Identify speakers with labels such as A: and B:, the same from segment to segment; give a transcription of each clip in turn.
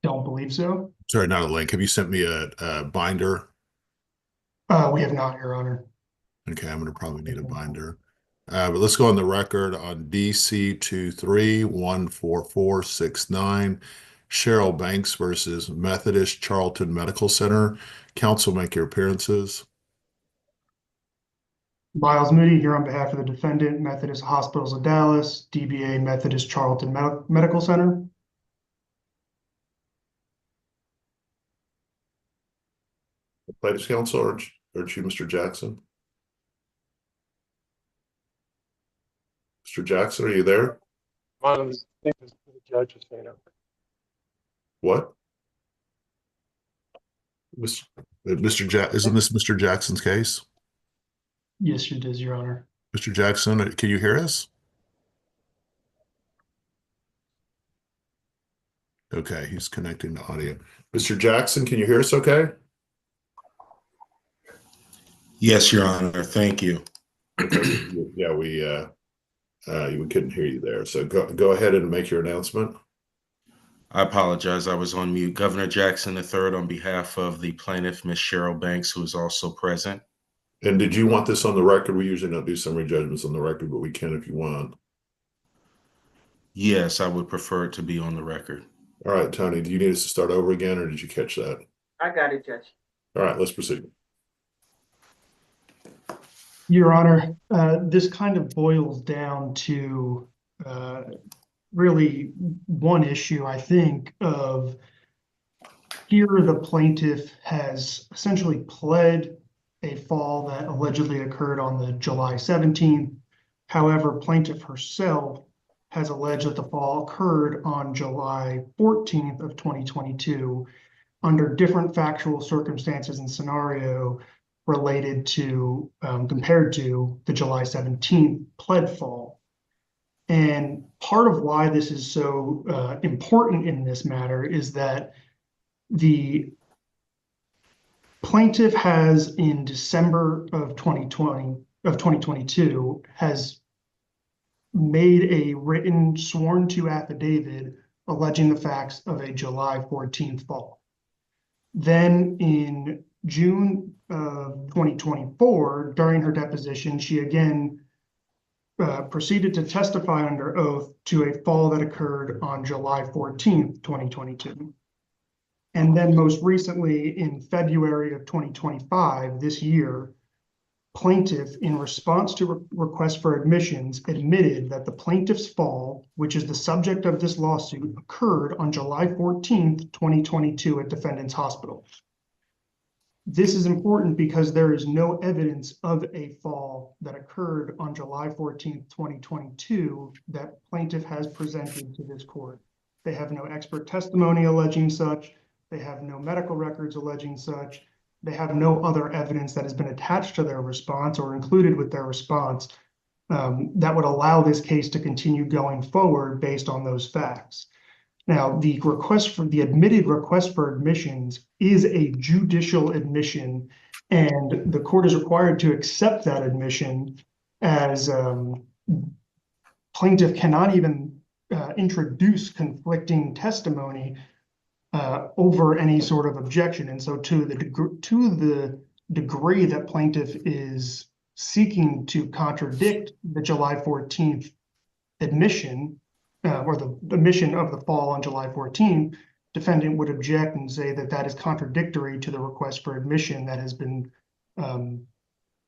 A: Don't believe so.
B: Sorry, not a link. Have you sent me a binder?
A: We have not, Your Honor.
B: Okay, I'm gonna probably need a binder. But let's go on the record on DC 23-14469, Cheryl Banks versus Methodist Charlton Medical Center. Counsel, make your appearances.
A: Miles Moody here on behalf of the defendant, Methodist Hospitals of Dallas, DBA Methodist Charlton Medical Center.
B: Plaintiff's counsel, aren't you Mr. Jackson? Mr. Jackson, are you there?
C: I think the judge is saying it.
B: What? Mr. Isn't this Mr. Jackson's case?
A: Yes, it is, Your Honor.
B: Mr. Jackson, can you hear us? Okay, he's connecting to audio. Mr. Jackson, can you hear us okay?
D: Yes, Your Honor. Thank you.
B: Yeah, we couldn't hear you there. So go ahead and make your announcement.
D: I apologize. I was on mute. Governor Jackson III, on behalf of the plaintiff, Ms. Cheryl Banks, who is also present.
B: And did you want this on the record? We usually don't do summary judgments on the record, but we can if you want.
D: Yes, I would prefer it to be on the record.
B: All right, Tony, do you need us to start over again, or did you catch that?
E: I got it, Judge.
B: All right, let's proceed.
A: Your Honor, this kind of boils down to really one issue, I think, of here the plaintiff has essentially pled a fall that allegedly occurred on the July 17th. However, plaintiff herself has alleged that the fall occurred on July 14th of 2022 under different factual circumstances and scenario related to, compared to the July 17th pled fall. And part of why this is so important in this matter is that the plaintiff has in December of 2022 has made a written sworn to affidavit alleging the facts of a July 14th fall. Then in June of 2024, during her deposition, she again proceeded to testify under oath to a fall that occurred on July 14th, 2022. And then most recently in February of 2025, this year, plaintiff, in response to request for admissions, admitted that the plaintiff's fall, which is the subject of this lawsuit, occurred on July 14th, 2022 at defendant's hospital. This is important because there is no evidence of a fall that occurred on July 14th, 2022 that plaintiff has presented to this court. They have no expert testimony alleging such. They have no medical records alleging such. They have no other evidence that has been attached to their response or included with their response that would allow this case to continue going forward based on those facts. Now, the admitted request for admissions is a judicial admission, and the court is required to accept that admission as plaintiff cannot even introduce conflicting testimony over any sort of objection. And so to the degree that plaintiff is seeking to contradict the July 14th admission or the admission of the fall on July 14th, defendant would object and say that that is contradictory to the request for admission that has been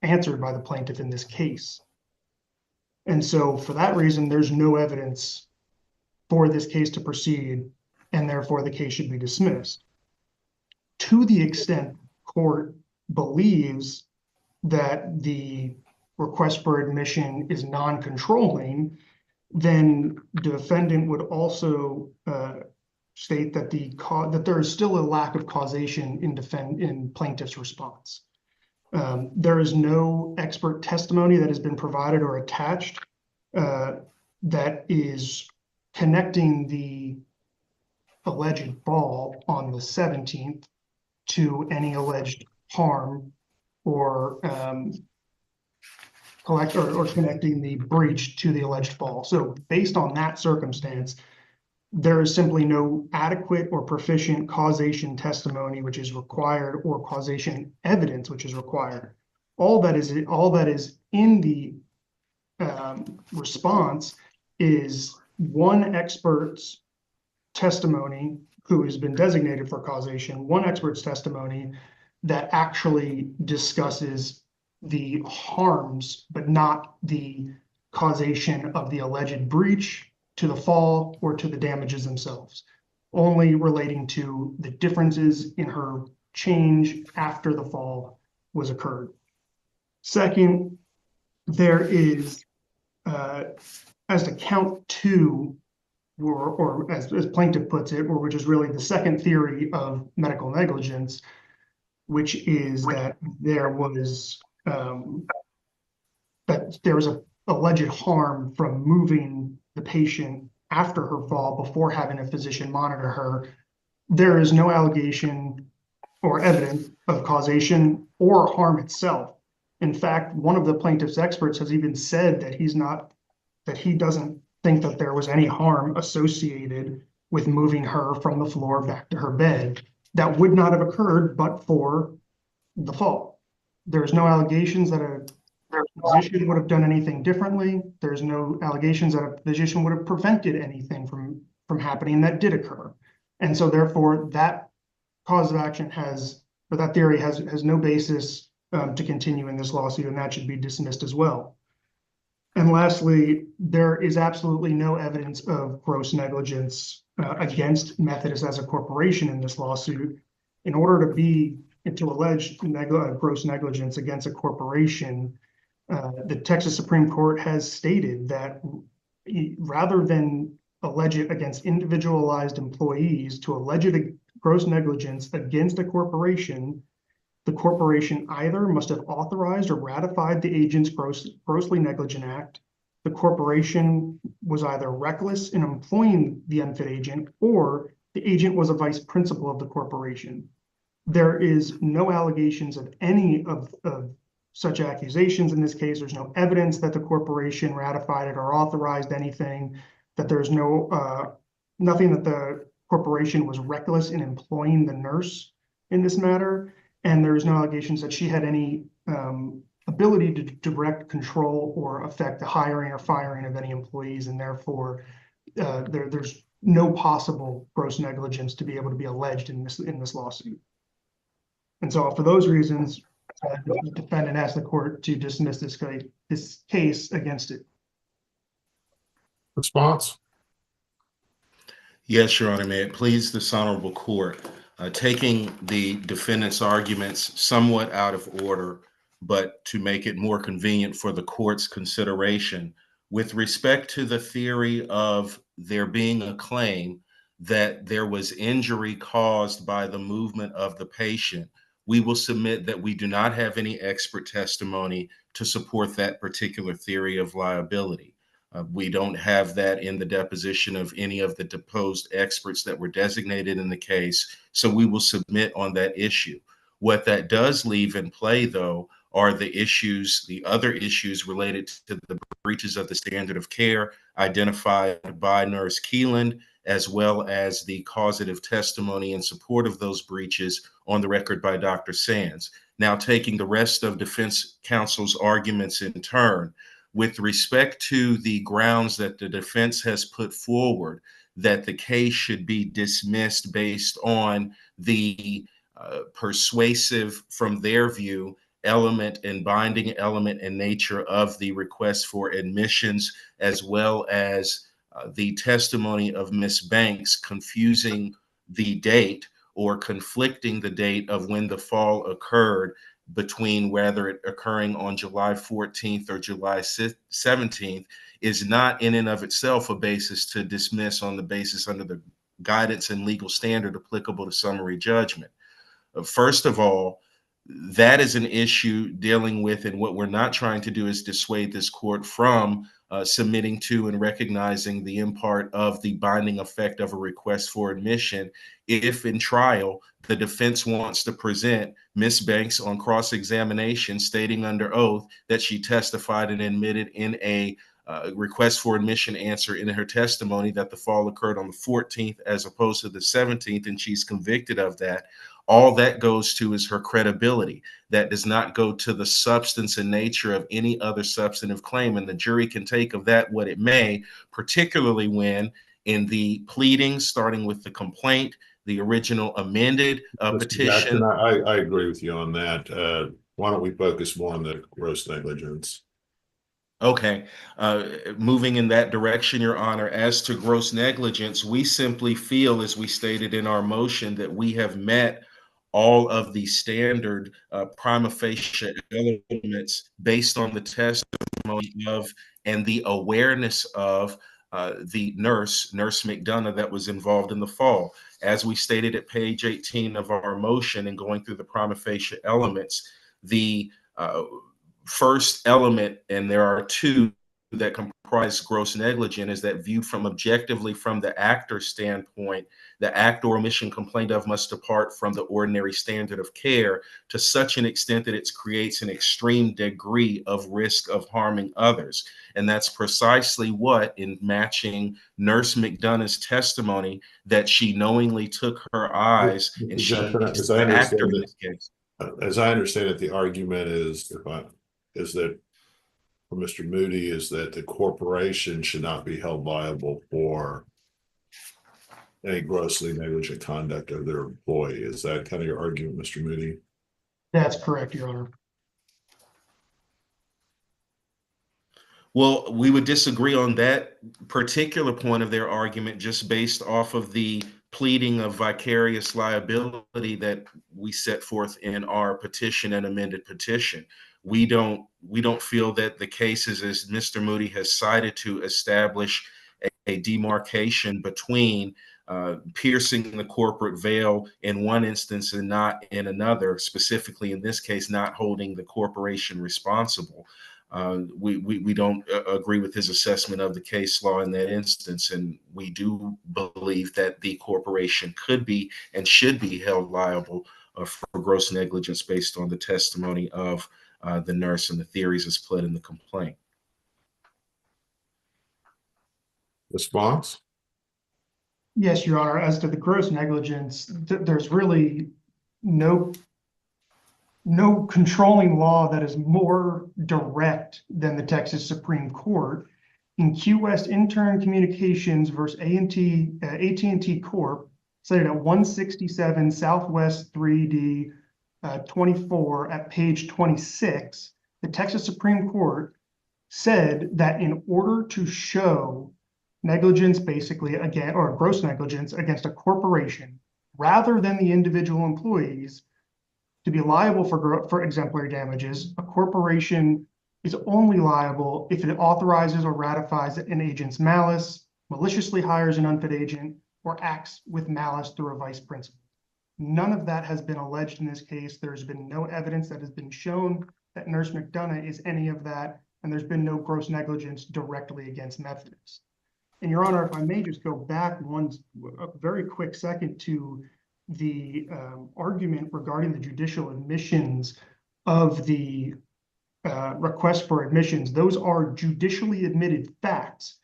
A: answered by the plaintiff in this case. And so for that reason, there's no evidence for this case to proceed, and therefore the case should be dismissed. To the extent court believes that the request for admission is non-controlling, then the defendant would also state that that there is still a lack of causation in plaintiff's response. There is no expert testimony that has been provided or attached that is connecting the alleged fall on the 17th to any alleged harm or connecting the breach to the alleged fall. So based on that circumstance, there is simply no adequate or proficient causation testimony which is required, or causation evidence which is required. All that is in the response is one expert's testimony who has been designated for causation, one expert's testimony that actually discusses the harms, but not the causation of the alleged breach to the fall or to the damages themselves, only relating to the differences in her change after the fall was occurred. Second, there is, as to count two, or as plaintiff puts it, or which is really the second theory of medical negligence, which is that there was a alleged harm from moving the patient after her fall before having a physician monitor her. There is no allegation or evidence of causation or harm itself. In fact, one of the plaintiff's experts has even said that he doesn't think that there was any harm associated with moving her from the floor back to her bed that would not have occurred but for the fall. There's no allegations that a physician would have done anything differently. There's no allegations that a physician would have prevented anything from happening that did occur. And so therefore that cause of action that theory has no basis to continue in this lawsuit, and that should be dismissed as well. And lastly, there is absolutely no evidence of gross negligence against Methodist as a corporation in this lawsuit. In order to allege gross negligence against a corporation, the Texas Supreme Court has stated that rather than allege it against individualized employees, to allege it gross negligence against a corporation, the corporation either must have authorized or ratified the agent's grossly negligent act. The corporation was either reckless in employing the unfit agent, or the agent was a vice principal of the corporation. There is no allegations of any of such accusations in this case. There's no evidence that the corporation ratified it or authorized anything, that there's nothing that the corporation was reckless in employing the nurse in this matter. And there's no allegations that she had any ability to direct, control, or affect the hiring or firing of any employees. And therefore, there's no possible gross negligence to be able to be alleged in this lawsuit. And so for those reasons, the defendant asked the court to dismiss this case against it.
B: Response?
D: Yes, Your Honor, may it please this honorable court, taking the defendant's arguments somewhat out of order, but to make it more convenient for the court's consideration, with respect to the theory of there being a claim that there was injury caused by the movement of the patient, we will submit that we do not have any expert testimony to support that particular theory of liability. We don't have that in the deposition of any of the deposed experts that were designated in the case, so we will submit on that issue. What that does leave in play, though, are the other issues related to the breaches of the standard of care identified by Nurse Keeland, as well as the causative testimony in support of those breaches on the record by Dr. Sands. Now, taking the rest of defense counsel's arguments in turn, with respect to the grounds that the defense has put forward, that the case should be dismissed based on the persuasive, from their view, element and binding element and nature of the request for admissions, as well as the testimony of Ms. Banks confusing the date or conflicting the date of when the fall occurred between whether it occurring on July 14th or July 17th is not in and of itself a basis to dismiss on the basis under the guidance and legal standard applicable to summary judgment. First of all, that is an issue dealing with, and what we're not trying to do is dissuade this court from submitting to and recognizing the impart of the binding effect of a request for admission if in trial the defense wants to present Ms. Banks on cross-examination stating under oath that she testified and admitted in a request for admission answer in her testimony that the fall occurred on the 14th as opposed to the 17th, and she's convicted of that. All that goes to is her credibility. That does not go to the substance and nature of any other substantive claim, and the jury can take of that what it may, particularly when in the pleadings, starting with the complaint, the original amended
B: Mr.
D: petition.
B: Jackson, I agree with you on that. Why don't we focus more on the gross negligence?
D: Okay, moving in that direction, Your Honor. As to gross negligence, we simply feel, as we stated in our motion, that we have met all of the standard prima facie elements based on the testimony of and the awareness of the Nurse McDonough, that was involved in the fall. As we stated at page 18 of our motion and going through the prima facie elements, the first element, and there are two that comprise gross negligence, is that viewed from objectively from the actor's standpoint, the act or omission complained of must depart from the ordinary standard of care to such an extent that it creates an extreme degree of risk of harming others. And that's precisely what, in matching Nurse McDonough's testimony, that she knowingly took her eyes, and she is the actor in this case.
B: As I understand it, the argument is that for Mr. Moody is that the corporation should not be held liable for any grossly negligent conduct of their employee. Is that kind of your argument, Mr. Moody?
A: That's correct, Your Honor.
D: Well, we would disagree on that particular point of their argument just based off of the pleading of vicarious liability that we set forth in our petition and amended petition. We don't feel that the cases, as Mr. Moody has cited, to establish a demarcation between piercing the corporate veil in one instance and not in another, specifically in this case, not holding the corporation responsible. We don't agree with his assessment of the case law in that instance, and we do believe that the corporation could be and should be held liable for gross negligence based on the testimony of the nurse and the theories as pled in the complaint.
B: Response?
A: Yes, Your Honor. As to the gross negligence, there's really no controlling law that is more direct than the Texas Supreme Court. In Q West Intern Communications versus AT&T Corp, cited at 167 Southwest 3D 24 at page 26, the Texas Supreme Court said that in order to show negligence, basically, again, or gross negligence against a corporation, rather than the individual employees, to be liable for exemplary damages, a corporation is only liable if it authorizes or ratifies an agent's malice, maliciously hires an unfit agent, or acts with malice through a vice principal. None of that has been alleged in this case. There's been no evidence that has been shown that Nurse McDonough is any of that, and there's been no gross negligence directly against Methodist. And Your Honor, if I may just go back a very quick second to the argument regarding the judicial admissions of the request for admissions. Those are judicially admitted facts.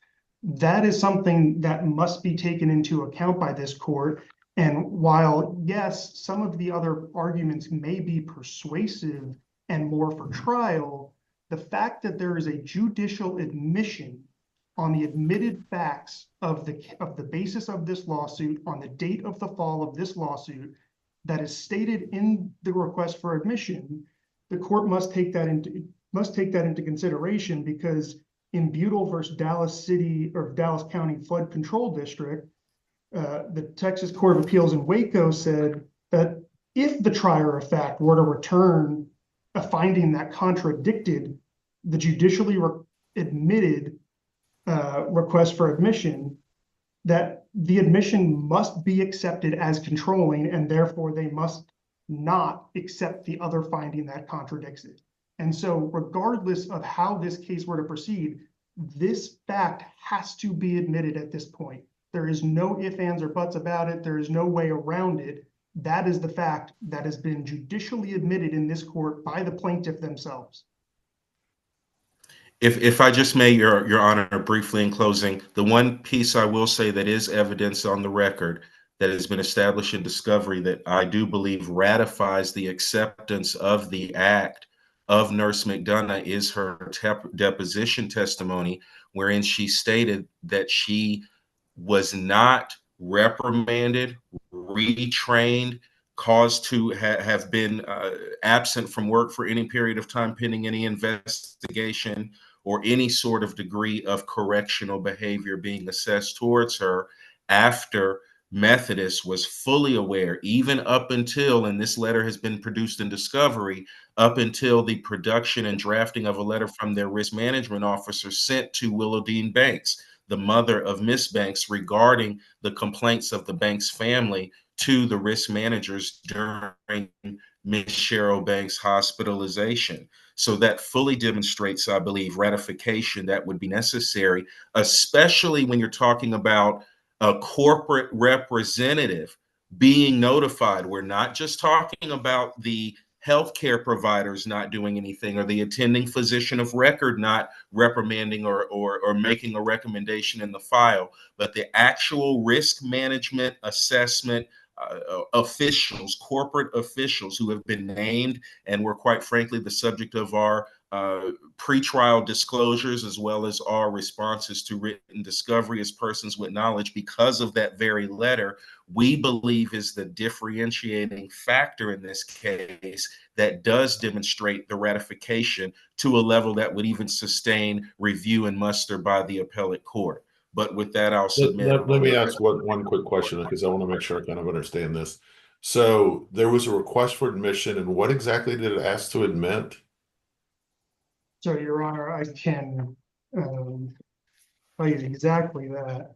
A: That is something that must be taken into account by this court. And while, yes, some of the other arguments may be persuasive and more for trial, the fact that there is a judicial admission on the admitted facts of the basis of this lawsuit, on the date of the fall of this lawsuit, that is stated in the request for admission, the court must take that into consideration, because in Butyl versus Dallas City or Dallas County Flood Control District, the Texas Court of Appeals in Waco said that if the trier of fact were to return a finding that contradicted the judicially admitted request for admission, that the admission must be accepted as controlling, and therefore they must not accept the other finding that contradicts it. And so regardless of how this case were to proceed, this fact has to be admitted at this point. There is no ifs, ands, or buts about it. There is no way around it. That is the fact that has been judicially admitted in this court by the plaintiff themselves.
D: If I just may, Your Honor, briefly in closing, the one piece I will say that is evidence on the record that has been established in discovery that I do believe ratifies the acceptance of the act of Nurse McDonough is her deposition testimony, wherein she stated that she was not reprimanded, retrained, caused to have been absent from work for any period of time pending any investigation or any sort of degree of correctional behavior being assessed towards her after Methodist was fully aware, even up until, and this letter has been produced in discovery, up until the production and drafting of a letter from their risk management officer sent to Willowdean Banks, the mother of Miss Banks, regarding the complaints of the Banks family to the risk managers during Miss Cheryl Banks' hospitalization. So that fully demonstrates, I believe, ratification that would be necessary, especially when you're talking about a corporate representative being notified. We're not just talking about the healthcare providers not doing anything or the attending physician of record not reprimanding or making a recommendation in the file, but the actual risk management assessment officials, corporate officials who have been named and were quite frankly the subject of our pretrial disclosures as well as our responses to written discovery as persons with knowledge because of that very letter, we believe is the differentiating factor in this case that does demonstrate the ratification to a level that would even sustain review and muster by the appellate court. But with that, I'll submit.
B: Let me ask one quick question because I want to make sure I kind of understand this. So there was a request for admission, and what exactly did it ask to admit?
A: So, Your Honor, I can tell you exactly that.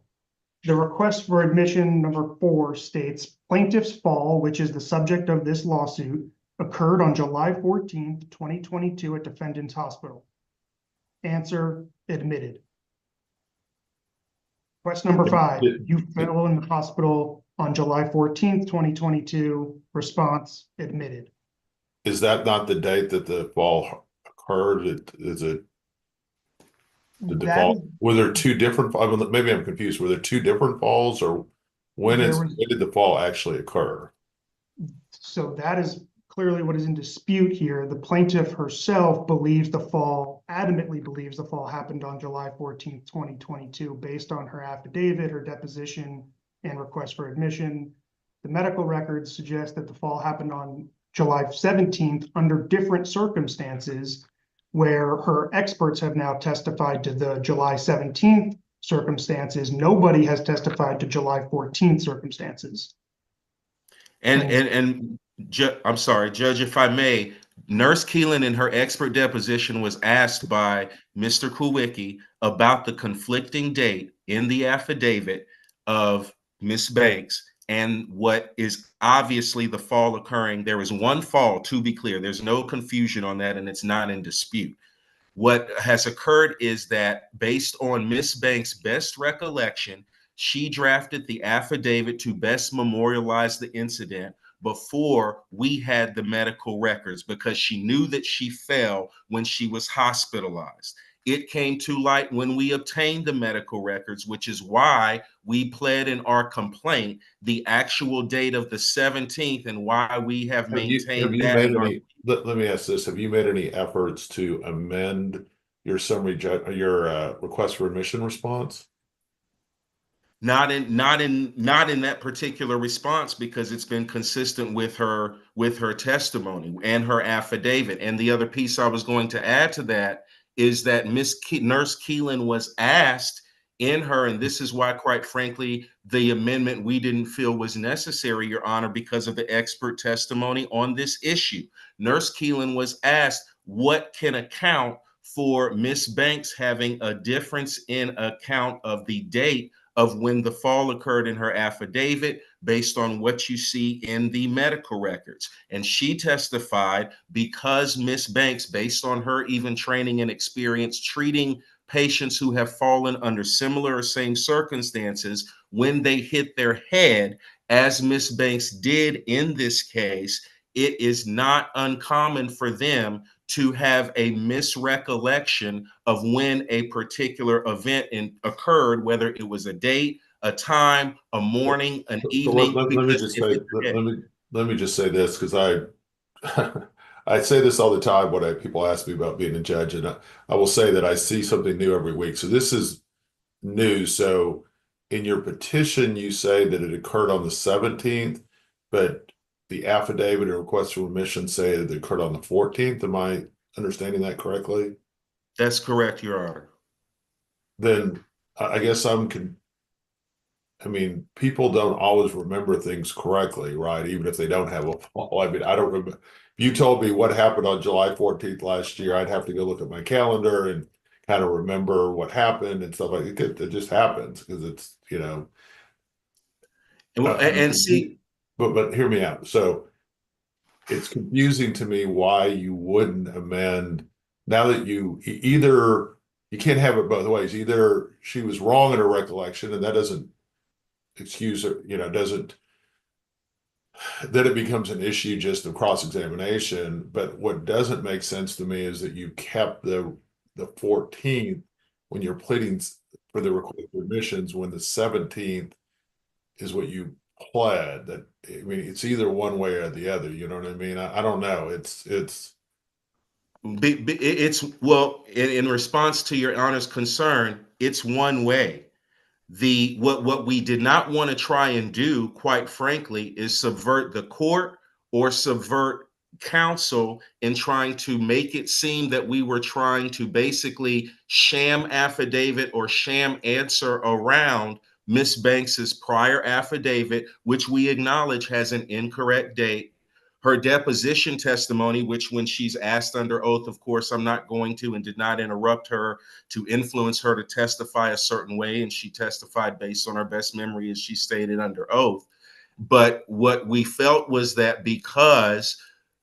A: The request for admission number 4 states plaintiff's fall, which is the subject of this lawsuit, occurred on July 14th, 2022 at defendant's hospital. Answer, admitted. Request number 5, you fell in the hospital on July 14th, 2022. Response, admitted.
B: Is that not the date that the fall occurred? Did the fall, were there two different, I mean, maybe I'm confused. Were there two different falls, or when did the fall actually occur?
A: So that is clearly what is in dispute here. The plaintiff herself adamantly believes the fall happened on July 14th, 2022, based on her affidavit, her deposition, and request for admission. The medical records suggest that the fall happened on July 17th under different circumstances, where her experts have now testified to the July 17th circumstances. Nobody has testified to July 14th circumstances.
D: I'm sorry, Judge, if I may, Nurse Keelan in her expert deposition was asked by Mr. Kulwicki about the conflicting date in the affidavit of Miss Banks and what is obviously the fall occurring. There is one fall, to be clear. There's no confusion on that, and it's not in dispute. What has occurred is that based on Miss Banks' best recollection, she drafted the affidavit to best memorialize the incident before we had the medical records because she knew that she fell when she was hospitalized. It came to light when we obtained the medical records, which is why we pled in our complaint the actual date of the 17th and why we have maintained that.
B: Let me ask this. Have you made any efforts to amend your request for admission response?
D: Not in that particular response because it's been consistent with her testimony and her affidavit. And the other piece I was going to add to that is that Nurse Keelan was asked in her, and this is why, quite frankly, the amendment we didn't feel was necessary, Your Honor, because of the expert testimony on this issue. Nurse Keelan was asked what can account for Miss Banks having a difference in account of the date of when the fall occurred in her affidavit based on what you see in the medical records. And she testified because Miss Banks, based on her even training and experience treating patients who have fallen under similar or same circumstances when they hit their head, as Miss Banks did in this case, it is not uncommon for them to have a misrecollection of when a particular event occurred, whether it was a date, a time, a morning, an
B: So
D: evening.
B: let me just say, let me just say this, because I say this all the time when people ask me about being a judge, and I will say that I see something new every week. So this is new. So in your petition, you say that it occurred on the 17th, but the affidavit and request for remission say that it occurred on the 14th. Am I understanding that correctly?
D: That's correct, Your Honor.
B: Then I guess I mean, people don't always remember things correctly, right? Even if they don't have a fall. I mean, I don't remember. If you told me what happened on July 14th last year, I'd have to go look at my calendar and kind of remember what happened and stuff like that. It just happens because it's, you know.
D: And see,
B: but hear me out. So it's confusing to me why you wouldn't amend now that either you can't have it both ways. Either she was wrong in her recollection, and that doesn't excuse her, doesn't, then it becomes an issue just of cross-examination. But what doesn't make sense to me is that you kept the 14th when you're pleading for the request for admissions, when the 17th is what you pled. That, I mean, it's either one way or the other. You know what I mean? I don't know. It's
D: well, in response to Your Honor's concern, it's one way. What we did not want to try and do, quite frankly, is subvert the court or subvert counsel in trying to make it seem that we were trying to basically sham affidavit or sham answer around Miss Banks's prior affidavit, which we acknowledge has an incorrect date. Her deposition testimony, which when she's asked under oath, of course, I'm not going to and did not interrupt her to influence her to testify a certain way. And she testified based on her best memory, as she stated under oath. But what we felt was that because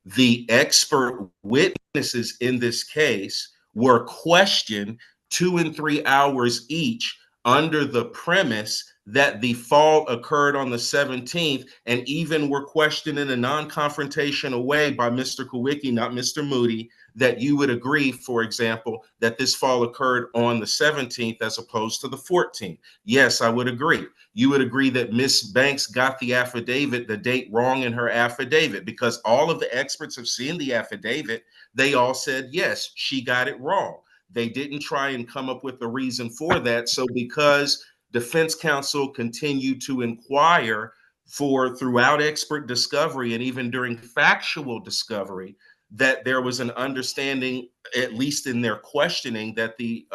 D: the expert witnesses in this case were questioned 2 and 3 hours each under the premise that the fall occurred on the 17th, and even were questioned in a non-confrontational way by Mr. Kowicki, not Mr. Moody, that you would agree, for example, that this fall occurred on the 17th as opposed to the 14th. Yes, I would agree. You would agree that Miss Banks got the affidavit, the date wrong in her affidavit, because all of the experts have seen the affidavit. They all said, yes, she got it wrong. They didn't try and come up with a reason for that. So because defense counsel continued to inquire throughout expert discovery and even during factual discovery, that there was an understanding, at least in their questioning, that the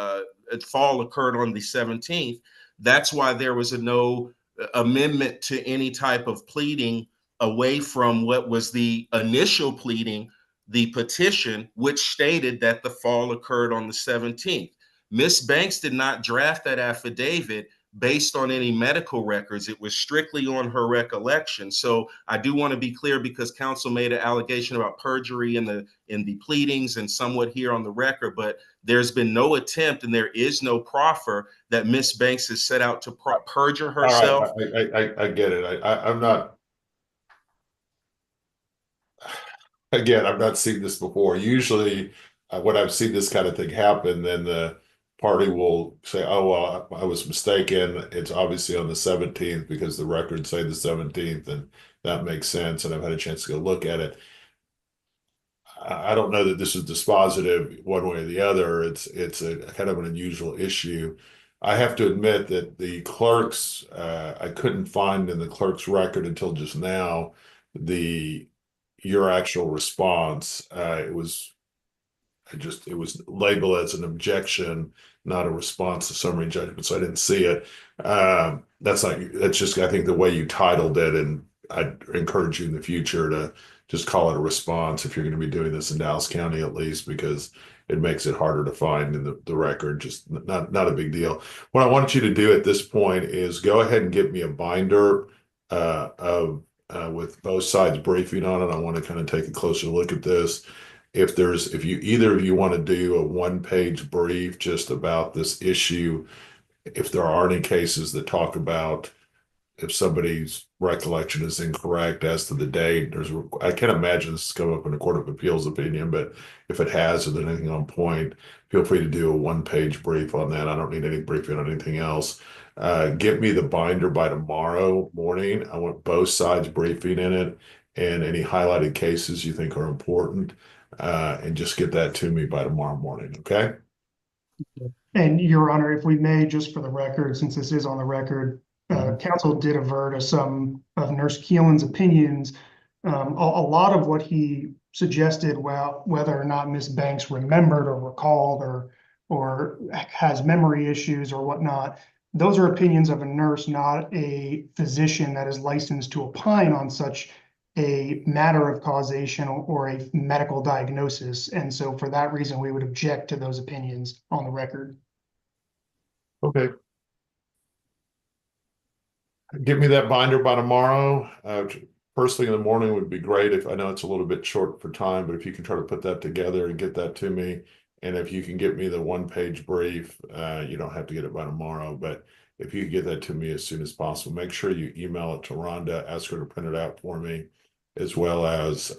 D: fall occurred on the 17th. That's why there was no amendment to any type of pleading away from what was the initial pleading, the petition, which stated that the fall occurred on the 17th. Miss Banks did not draft that affidavit based on any medical records. It was strictly on her recollection. So I do want to be clear, because counsel made an allegation about perjury in the pleadings and somewhat here on the record, but there's been no attempt and there is no proffer that Miss Banks has set out to perjure herself.
B: all right. I get it. I'm not. Again, I've not seen this before. Usually, when I've seen this kind of thing happen, then the party will say, "Oh, well, I was mistaken. It's obviously on the 17th because the records say the 17th, and that makes sense." And I've had a chance to go look at it. I don't know that this is dispositive one way or the other. It's a kind of an unusual issue. I have to admit that the clerks, I couldn't find in the clerk's record until just now your actual response. It was labeled as an objection, not a response to summary judgment, so I didn't see it. That's just, I think, the way you titled it, and I'd encourage you in the future to just call it a response if you're going to be doing this in Dallas County, at least, because it makes it harder to find in the record. Just not a big deal. What I want you to do at this point is go ahead and get me a binder with both sides briefing on it. I want to kind of take a closer look at this. If either of you want to do a 1-page brief just about this issue, if there are any cases that talk about if somebody's recollection is incorrect as to the date, I can't imagine this has come up in a Court of Appeals opinion, but if it has, or there's anything on point, feel free to do a 1-page brief on that. I don't need any briefing on anything else. Give me the binder by tomorrow morning. I want both sides briefing in it and any highlighted cases you think are important, and just get that to me by tomorrow morning, okay?
A: And Your Honor, if we may, just for the record, since this is on the record, counsel did avert of some of Nurse Keelan's opinions. A lot of what he suggested, well, whether or not Ms. Banks remembered or recalled or has memory issues or whatnot, those are opinions of a nurse, not a physician that is licensed to opine on such a matter of causation or a medical diagnosis. And so for that reason, we would object to those opinions on the record.
B: Okay. Give me that binder by tomorrow. First thing in the morning would be great. If I know it's a little bit short for time, but if you can try to put that together and get that to me, and if you can get me the 1-page brief, you don't have to get it by tomorrow, but if you can get that to me as soon as possible, make sure you email it to Rhonda, ask her to print it out for me, as well as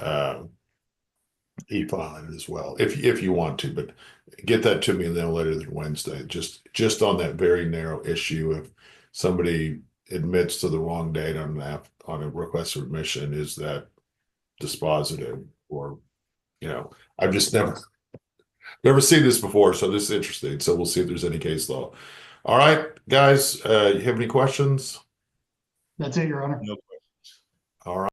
B: e-file it as well, if you want to, but get that to me no later than Wednesday. Just on that very narrow issue, if somebody admits to the wrong date on a request for admission, is that dispositive? Or, I've just never seen this before, so this is interesting. So we'll see if there's any case law. All right, guys, you have any questions?
A: That's it, Your Honor.
D: No.
B: All right.